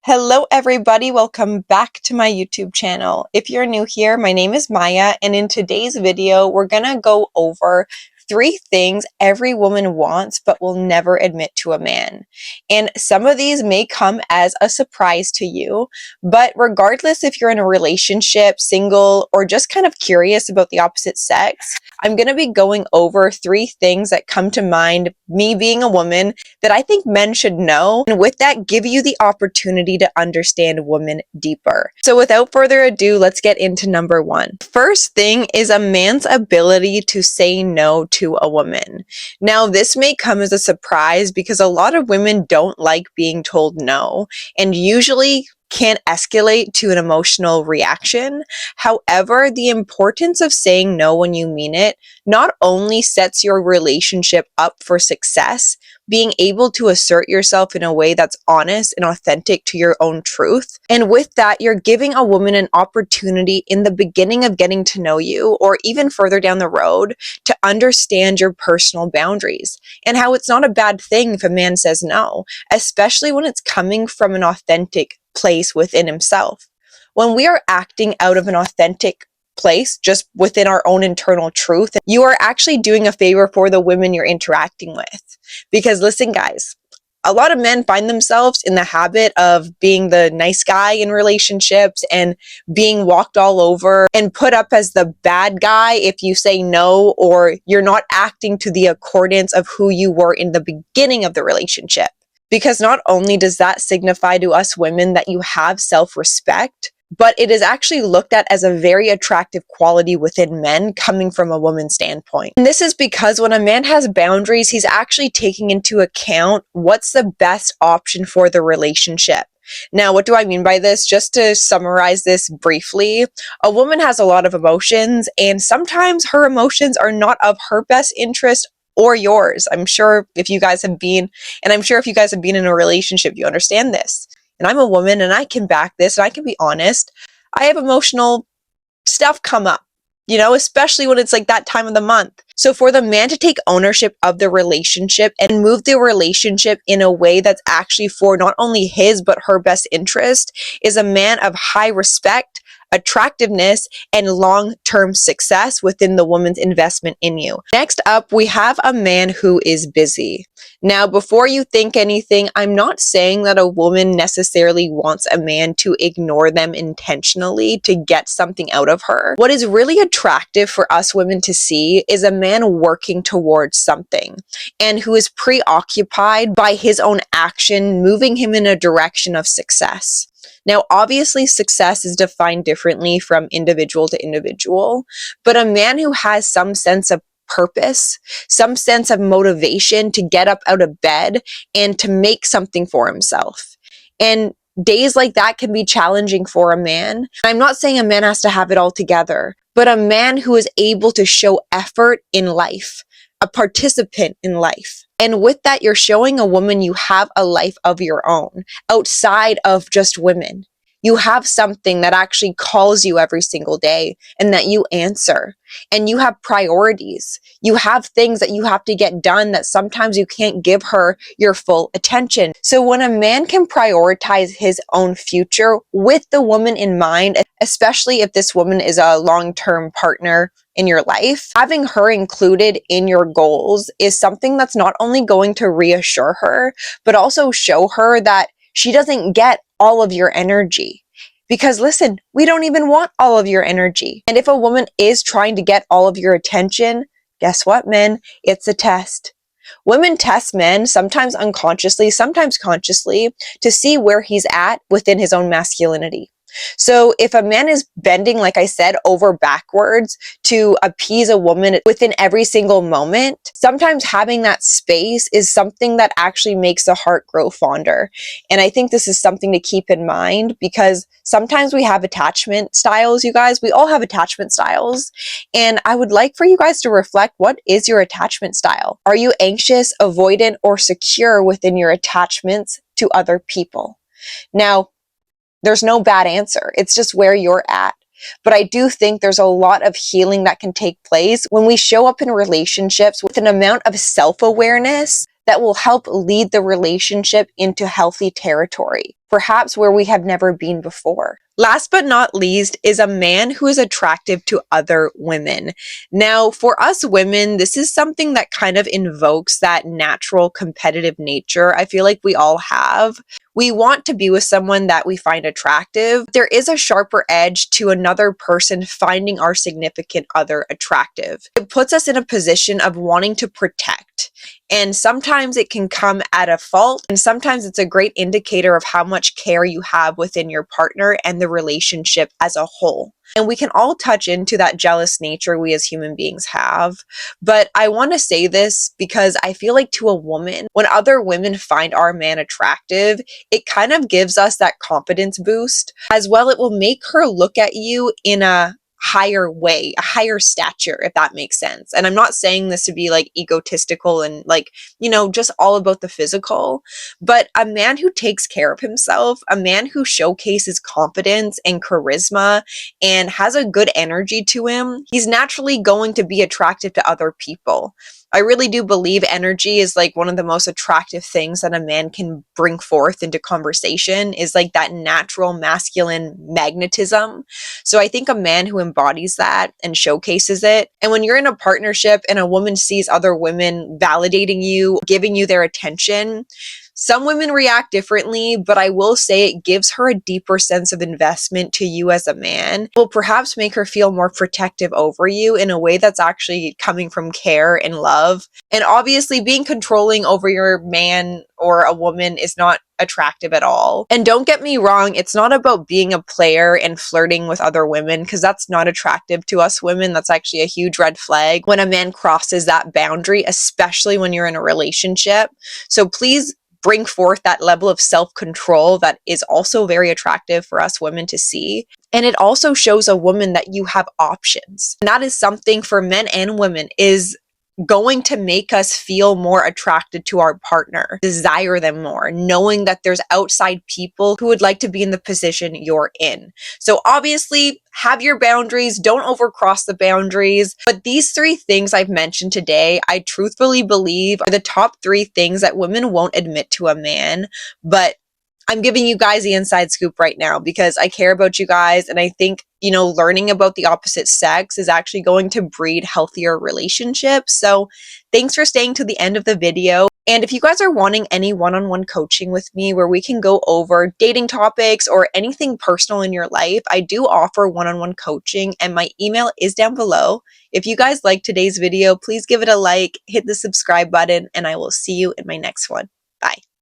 Hello everybody, welcome back to my YouTube channel. If you're new here, my name is Maya, and in today's video, we're gonna go over 3 things every woman wants but will never admit to a man. And some of these may come as a surprise to you, but regardless if you're in a relationship, single, or just kind of curious about the opposite sex, I'm gonna be going over 3 things that come to mind, me being a woman, that I think men should know, and with that, give you the opportunity to understand women deeper. So without further ado, let's get into number 1. First thing is a man's ability to say no to a woman. Now, this may come as a surprise because a lot of women don't like being told no, and usually can escalate to an emotional reaction. However, the importance of saying no when you mean it not only sets your relationship up for success, being able to assert yourself in a way that's honest and authentic to your own truth. And with that, you're giving a woman an opportunity in the beginning of getting to know you, or even further down the road, to understand your personal boundaries and how it's not a bad thing if a man says no, especially when it's coming from an authentic place within himself. When we are acting out of an authentic place, just within our own internal truth, you are actually doing a favor for the women you're interacting with. Because listen, guys, a lot of men find themselves in the habit of being the nice guy in relationships and being walked all over and put up as the bad guy if you say no, or you're not acting to the accordance of who you were in the beginning of the relationship. Because not only does that signify to us women that you have self-respect, but it is actually looked at as a very attractive quality within men coming from a woman's standpoint. And this is because when a man has boundaries, he's actually taking into account what's the best option for the relationship. Now, what do I mean by this? Just to summarize this briefly, a woman has a lot of emotions, and sometimes her emotions are not of her best interest or yours. I'm sure if you guys have been in a relationship, you understand this. And I'm a woman and I can back this and I can be honest. I have emotional stuff come up, especially when it's like that time of the month. So for the man to take ownership of the relationship and move the relationship in a way that's actually for not only his but her best interest is a man of high respect, attractiveness, and long-term success within the woman's investment in you. Next up, we have a man who is busy. Now, before you think anything, I'm not saying that a woman necessarily wants a man to ignore them intentionally to get something out of her. What is really attractive for us women to see is a man working towards something and who is preoccupied by his own action, moving him in a direction of success. Now, obviously, success is defined differently from individual to individual, but a man who has some sense of purpose, some sense of motivation to get up out of bed and to make something for himself. And days like that can be challenging for a man. I'm not saying a man has to have it all together, but a man who is able to show effort in life, a participant in life. And with that, you're showing a woman you have a life of your own outside of just women. You have something that actually calls you every single day and that you answer. And you have priorities. You have things that you have to get done that sometimes you can't give her your full attention. So when a man can prioritize his own future with the woman in mind, especially if this woman is a long-term partner in your life, having her included in your goals is something that's not only going to reassure her, but also show her that she doesn't get all of your energy. Because listen, we don't even want all of your energy. And if a woman is trying to get all of your attention, guess what, men? It's a test. Women test men, sometimes unconsciously, sometimes consciously, to see where he's at within his own masculinity. So if a man is bending, like I said, over backwards to appease a woman within every single moment, sometimes having that space is something that actually makes the heart grow fonder. And I think this is something to keep in mind because sometimes we have attachment styles, you guys. We all have attachment styles. And I would like for you guys to reflect, what is your attachment style? Are you anxious, avoidant, or secure within your attachments to other people? Now, there's no bad answer. It's just where you're at. But I do think there's a lot of healing that can take place when we show up in relationships with an amount of self-awareness that will help lead the relationship into healthy territory. perhaps where we have never been before. Last but not least is a man who is attractive to other women. Now, for us women, this is something that kind of invokes that natural competitive nature I feel like we all have. We want to be with someone that we find attractive. There is a sharper edge to another person finding our significant other attractive. It puts us in a position of wanting to protect. And sometimes it can come at a fault, and sometimes it's a great indicator of how much care you have within your partner and the relationship as a whole. And we can all touch into that jealous nature we as human beings have. But I want to say this because I feel like to a woman, when other women find our man attractive, it kind of gives us that confidence boost. As well, it will make her look at you in a higher way, a higher stature, if that makes sense. And I'm not saying this to be like egotistical and like, just all about the physical, but a man who takes care of himself, a man who showcases confidence and charisma and has a good energy to him, he's naturally going to be attractive to other people. I really do believe energy is like one of the most attractive things that a man can bring forth into conversation, is like that natural masculine magnetism. So I think a man who embodies that and showcases it, and when you're in a partnership and a woman sees other women validating you, giving you their attention, some women react differently, but I will say it gives her a deeper sense of investment to you as a man. It will perhaps make her feel more protective over you in a way that's actually coming from care and love. And obviously, being controlling over your man or a woman is not attractive at all. And don't get me wrong, it's not about being a player and flirting with other women, because that's not attractive to us women. That's actually a huge red flag when a man crosses that boundary, especially when you're in a relationship. So please bring forth that level of self-control that is also very attractive for us women to see. And it also shows a woman that you have options. And that is something for men and women is going to make us feel more attracted to our partner, desire them more, knowing that there's outside people who would like to be in the position you're in. So obviously, have your boundaries, don't overcross the boundaries. But these 3 things I've mentioned today, I truthfully believe are the top 3 things that women won't admit to a man, but I'm giving you guys the inside scoop right now because I care about you guys. And I think, learning about the opposite sex is actually going to breed healthier relationships. So thanks for staying to the end of the video. And if you guys are wanting any one-on-one coaching with me where we can go over dating topics or anything personal in your life, I do offer one-on-one coaching and my email is down below. If you guys liked today's video, please give it a like, hit the subscribe button, and I will see you in my next one. Bye.